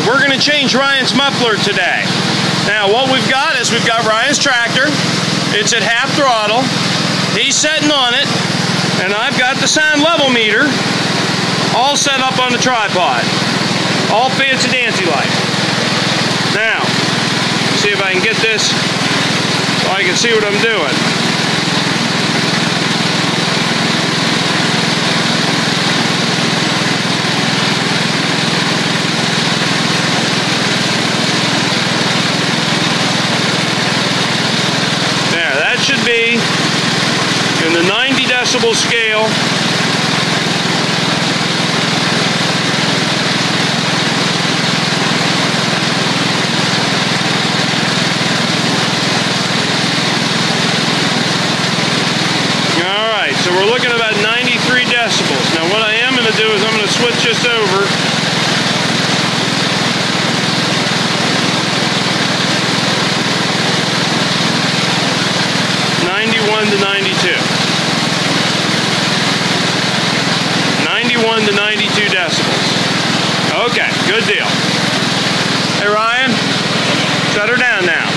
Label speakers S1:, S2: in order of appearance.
S1: we're going to change Ryan's muffler today. Now what we've got is we've got Ryan's tractor. It's at half throttle. He's sitting on it, and I've got the sound level meter all set up on the tripod. All fancy dancy like. Now, see if I can get this so I can see what I'm doing. There, that should be in the 90 decibel scale. So we're looking at about 93 decibels. Now what I am going to do is I'm going to switch this over. (91 to 92). 91 to 92 decibels. Okay, good deal. Hey Ryan, shut her down now.